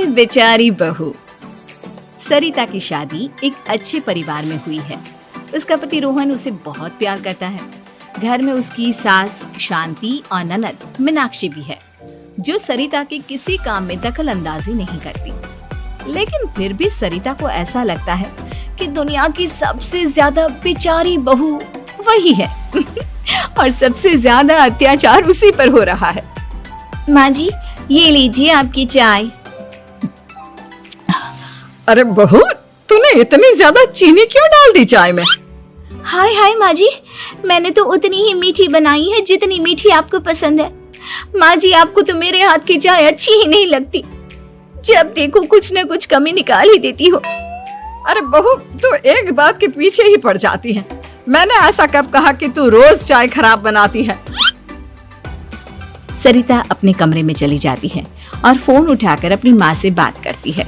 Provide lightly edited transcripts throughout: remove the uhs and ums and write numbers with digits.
बेचारी बहू। सरिता की शादी एक अच्छे परिवार में हुई है। उसका पति रोहन उसे बहुत प्यार करता है। घर में उसकी सास शांति और ननद मीनाक्षी भी है, जो सरिता के किसी काम में दखल अंदाजी नहीं करती। लेकिन फिर भी सरिता को ऐसा लगता है कि दुनिया की सबसे ज्यादा बेचारी बहू वही है और सबसे ज्यादा अत्याचार उसी पर हो रहा है। माँ जी, ये लीजिए आपकी चाय। अरे बहू, तूने इतनी ज्यादा चीनी क्यों डाल दी चाय में? हाय हाय माँ जी, मैंने तो उतनी ही मीठी बनाई है जितनी मीठी आपको पसंद है। माँ जी, आपको तो मेरे हाथ की चाय अच्छी ही नहीं लगती। जब देखो कुछ न कुछ कमी निकाल ही देती हो। अरे बहू, तू एक बात के पीछे ही पड़ जाती है। मैंने ऐसा कब कहा कि तू रोज चाय खराब बनाती है? सरिता अपने कमरे में चली जाती है और फोन उठाकर अपनी माँ से बात करती है।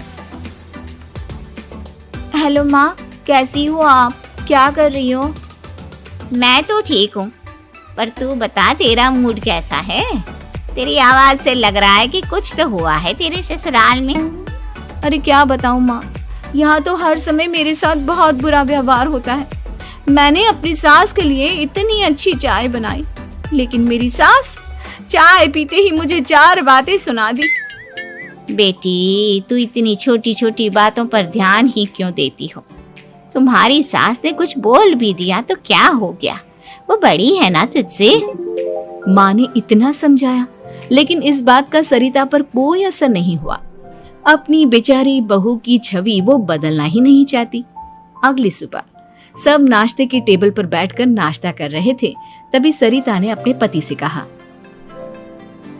हेलो माँ, कैसी हो आप? क्या कर रही हो? मैं तो ठीक हूँ, पर तू बता तेरा मूड कैसा है? तेरी आवाज से लग रहा है कि कुछ तो हुआ है तेरे ससुराल में। अरे क्या बताऊँ माँ, यहाँ तो हर समय मेरे साथ बहुत बुरा व्यवहार होता है। मैंने अपनी सास के लिए इतनी अच्छी चाय बनाई, लेकिन मेरी सास चाय पीते ही मुझे 4 बातें सुना दी। बेटी, तू इतनी छोटी छोटी बातों पर ध्यान ही क्यों देती हो? तुम्हारी सास ने कुछ बोल भी दिया तो क्या हो गया? वो बड़ी है ना तुझसे। माँ ने इतना समझाया, लेकिन इस बात का सरिता पर कोई असर नहीं हुआ। अपनी बेचारी बहू की छवि वो बदलना ही नहीं चाहती। अगली सुबह सब नाश्ते की टेबल पर बैठकर नाश्ता कर रहे थे, तभी सरिता ने अपने पति से कहा,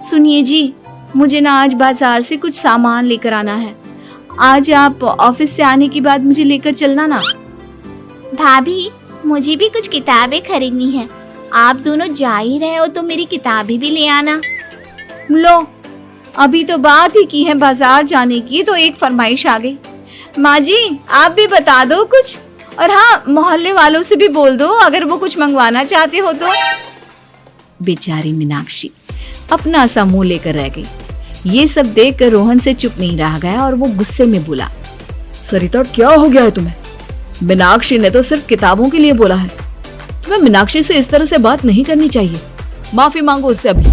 सुनिए जी, मुझे ना आज बाजार से कुछ सामान लेकर आना है। आज आप ऑफिस से आने के बाद मुझे लेकर चलना ना। भाभी, मुझे भी कुछ किताबें खरीदनी है। आप दोनों जा ही रहे हो तो मेरी किताबें भी ले आना। लो, अभी तो बात ही की है बाजार जाने की, तो एक फरमाइश आ गई। माँ जी, आप भी बता दो कुछ, और हाँ, मोहल्ले वालों से भी बोल दो अगर वो कुछ मंगवाना चाहते हो तो। बेचारी मीनाक्षी अपना सा मुंह लेकर रह गई। ये सब देखकर रोहन से चुप नहीं रह गया और वो गुस्से में बोला, सरिता, क्या हो गया है तुम्हें? मीनाक्षी ने तो सिर्फ किताबों के लिए बोला है। तुम्हें मीनाक्षी से इस तरह से बात नहीं करनी चाहिए। माफी मांगो उससे अभी।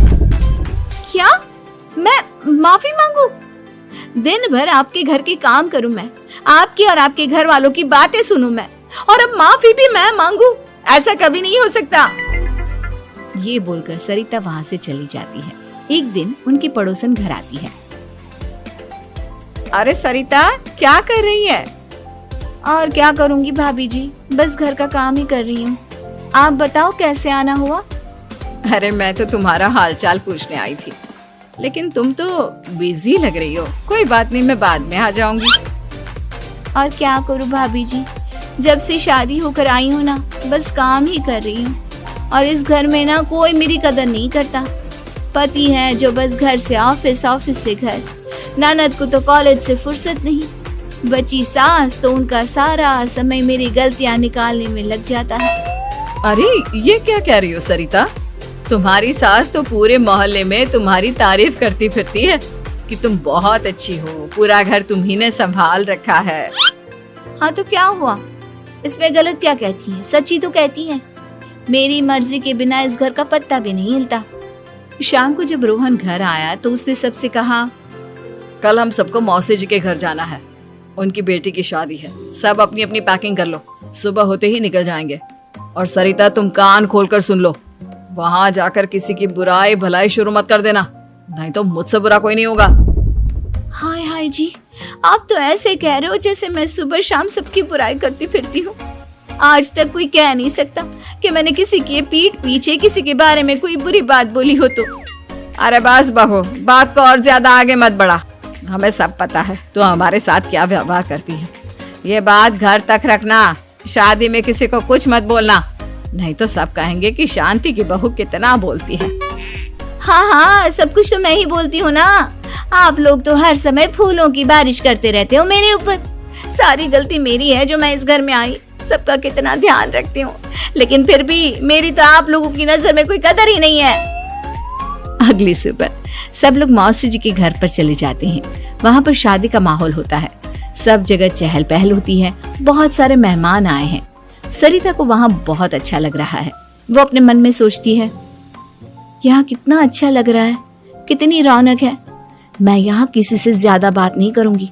क्या? मैं माफी मांगू? दिन भर आपके घर के काम करूं मैं, आपकी और आपके घर वालों की बातें सुनूं मैं, और अब माफी भी मैं मांगू? ऐसा कभी नहीं हो सकता। ये बोलकर सरिता वहां से चली जाती है। एक दिन उनकी पड़ोसन घर आती है। अरे सरिता, क्या कर रही है? और क्या करूंगी भाभी जी, बस घर का काम ही कर रही हूँ। आप बताओ कैसे आना हुआ? अरे मैं तो तुम्हारा हालचाल पूछने आई थी, लेकिन तुम तो बिजी लग रही हो। कोई बात नहीं, मैं बाद में आ जाऊंगी। और क्या करूँ भाभी जी, जब से शादी होकर आई हूँ ना, बस काम ही कर रही हूँ। और इस घर में ना कोई मेरी कदर नहीं करता। पति है जो बस घर से ऑफिस, ऑफिस से घर। ननद को तो कॉलेज से फुर्सत नहीं। बची सास तो उनका सारा समय मेरी गलतियाँ निकालने में लग जाता है। अरे ये क्या कह रही हो सरिता? तुम्हारी सास तो पूरे मोहल्ले में तुम्हारी तारीफ करती फिरती है कि तुम बहुत अच्छी हो, पूरा घर तुम्ही ने संभाल रखा है। हाँ तो क्या हुआ, इसमें गलत क्या कहती है? सच्ची तो कहती है। मेरी मर्जी के बिना इस घर का पत्ता भी नहीं हिलता। शाम को जब रोहन घर आया तो उसने सबसे कहा, कल हम सबको मौसी जी के घर जाना है। उनकी बेटी की शादी है। सब अपनी अपनी पैकिंग कर लो, सुबह होते ही निकल जाएंगे। और सरिता, तुम कान खोलकर सुन लो, वहां जाकर किसी की बुराई भलाई शुरू मत कर देना, नहीं तो मुझसे बुरा कोई नहीं होगा। हाय हाय जी, आप तो ऐसे कह रहे हो जैसे मैं सुबह शाम सबकी बुराई करती फिरती हूँ। आज तक कोई कह नहीं सकता कि मैंने किसी की पीठ पीछे किसी के बारे में कोई बुरी बात बोली हो तो। अरे बस बहू, बात को और ज्यादा आगे मत बढ़ा। हमें सब पता है तो हमारे साथ क्या व्यवहार करती है। ये बात घर तक रखना, शादी में किसी को कुछ मत बोलना, नहीं तो सब कहेंगे कि शांति की बहू कितना बोलती है। हाँ हाँ, सब कुछ तो मैं ही बोलती हूँ ना। आप लोग तो हर समय फूलों की बारिश करते रहते हो मेरे ऊपर। सारी गलती मेरी है जो मैं इस घर में आई। सबका कितना ध्यान रखती हूँ, लेकिन फिर भी मेरी तो आप लोगों की नजर में कोई कदर ही नहीं है। अगली सुबह सब लोग मौसी जी के घर पर चले जाते हैं। वहाँ पर शादी का माहौल होता है। सब जगह चहल पहल होती है, बहुत सारे मेहमान आए हैं। सरिता को वहाँ बहुत अच्छा लग रहा है। वो अपने मन में सोचती है, यहाँ कितना अच्छा लग रहा है, कितनी रौनक है। मैं यहाँ किसी से ज्यादा बात नहीं करूंगी।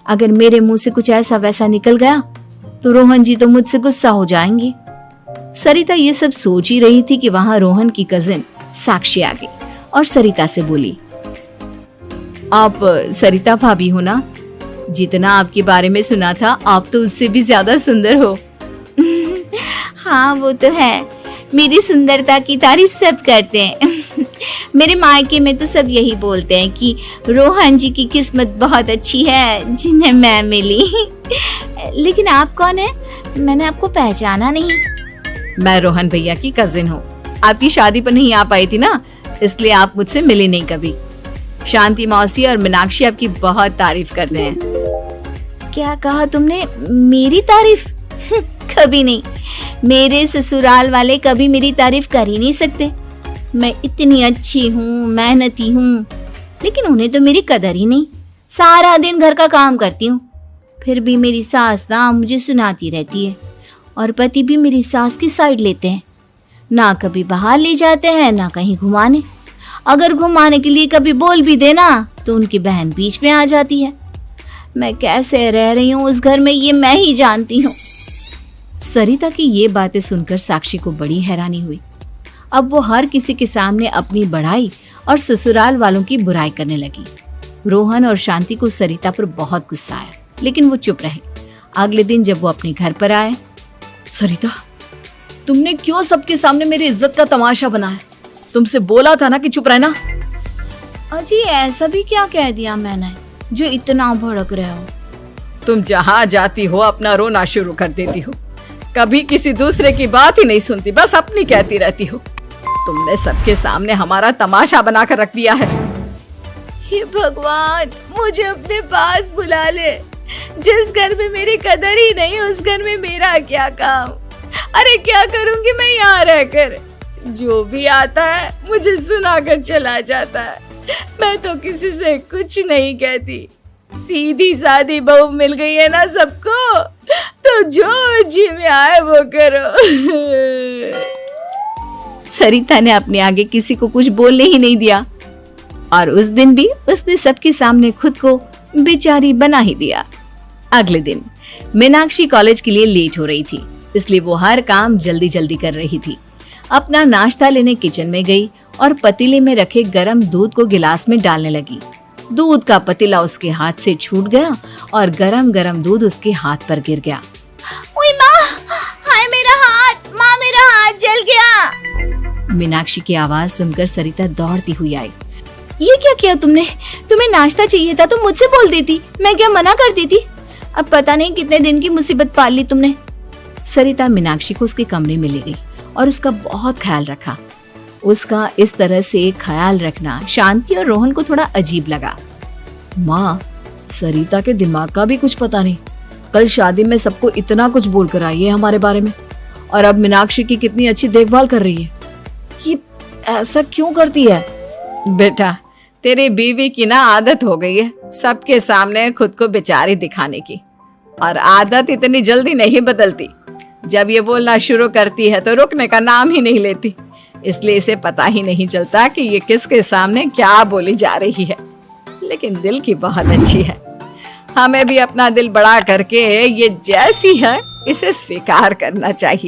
अगर मेरे मुंह से कुछ ऐसा वैसा निकल गया तो रोहन जी तो मुझसे गुस्सा हो जाएंगी। सरिता ये सब सोच ही रही थी कि वहां रोहन की कजिन साक्षी आ गई और सरिता से बोली, आप सरिता भाभी हो ना? जितना आपके बारे में सुना था, आप तो उससे भी ज्यादा सुंदर हो। हाँ वो तो है, मेरी सुंदरता की तारीफ सब करते हैं। मेरे मायके में तो सब यही बोलते हैं कि रोहन जी की किस्मत बहुत अच्छी है जिन्हें मैं मिली। लेकिन आप कौन है? मैंने आपको पहचाना नहीं। मैं रोहन भैया की कजिन हूँ। आपकी शादी पर नहीं आ पाई थी ना, इसलिए आप मुझसे मिली नहीं कभी। शांति मौसी और मीनाक्षी आपकी बहुत तारीफ करते हैं। क्या कहा तुमने? मेरी तारीफ? कभी नहीं। मेरे ससुराल वाले कभी मेरी तारीफ कर ही नहीं सकते। मैं इतनी अच्छी हूँ, मेहनती हूँ, लेकिन उन्हें तो मेरी कदर ही नहीं। सारा दिन घर का काम करती हूँ, फिर भी मेरी सास ना मुझे सुनाती रहती है और पति भी मेरी सास की साइड लेते हैं। ना कभी बाहर ले जाते हैं, ना कहीं घुमाने। अगर घुमाने के लिए कभी बोल भी देना तो उनकी बहन बीच में आ जाती है। मैं कैसे रह रही हूँ उस घर में, ये मैं ही जानती हूँ। सरिता की ये बातें सुनकर साक्षी को बड़ी हैरानी हुई। अब वो हर किसी के सामने अपनी बढ़ाई और ससुराल वालों की बुराई करने लगी। रोहन और शांति को सरिता पर बहुत गुस्सा आया, लेकिन वो चुप रहे। अगले दिन जब वो अपने घर पर आए, सरिता, तुमने क्यों सबके सामने मेरी इज्जत का तमाशा बनाया? तुमसे बोला था ना कि चुप रहना। अजी ऐसा भी क्या कह दिया मैंने जो इतना भड़क रहे हो? तुम जहाँ जाती हो अपना रोना शुरू कर देती हो, कभी किसी दूसरे की बात ही नहीं सुनती, बस अपनी कहती रहती हो। तुमने सबके सामने हमारा तमाशा बनाकर रख दिया है। हे भगवान, मुझे अपने पास बुला ले। जिस घर में मेरी कदर ही नहीं, उस घर में मेरा क्या काम? अरे क्या करूंगी मैं यहाँ रहकर? जो भी आता है मुझे सुनाकर चला जाता है। मैं तो किसी से कुछ नहीं कहती। सीधी सादी बहू मिल गई है ना सबको, तो जो जी में आए वो करो। सरिता ने अपने आगे किसी को कुछ बोलने ही नहीं दिया और उस दिन भी उसने सबके सामने खुद को बेचारी बना ही दिया। अगले दिन मीनाक्षी कॉलेज के लिए लेट हो रही थी, इसलिए वो हर काम जल्दी जल्दी कर रही थी। अपना नाश्ता लेने किचन में गई और पतीले में रखे गरम दूध को गिलास में डालने लगी। दूध का पतीला उसके हाथ से छूट गया और गरम गरम दूध उसके हाथ पर गिर गया। ओए माँ, हाय मेरा हाथ, माँ मेरा हाथ जल गया। मीनाक्षी की आवाज सुनकर सरिता दौड़ती हुई आई। ये क्या किया तुमने? तुम्हें नाश्ता चाहिए था तो मुझसे बोल देती, मैं क्या मना करती थी? अब पता नहीं कितने दिन की मुसीबत पाल ली तुमने। सरिता मीनाक्षी को उसके कमरे में ले गई और उसका बहुत ख्याल रखा। उसका इस तरह से ख्याल रखना शांति और रोहन को थोड़ा अजीब लगा। माँ, सरिता के दिमाग का भी कुछ पता नहीं। कल शादी में सबको इतना कुछ बोल कर आई है हमारे बारे में, और अब मीनाक्षी की कितनी अच्छी देखभाल कर रही है। ये ऐसा क्यों करती है? बेटा, तेरी बीवी की ना आदत हो गई है सबके सामने खुद को बेचारी दिखाने की, और आदत इतनी जल्दी नहीं बदलती। जब ये बोलना शुरू करती है तो रुकने का नाम ही नहीं लेती, इसलिए इसे पता ही नहीं चलता कि ये किसके सामने क्या बोली जा रही है। लेकिन दिल की बहुत अच्छी है। हमें भी अपना दिल बड़ा करके ये जैसी है इसे स्वीकार करना चाहिए।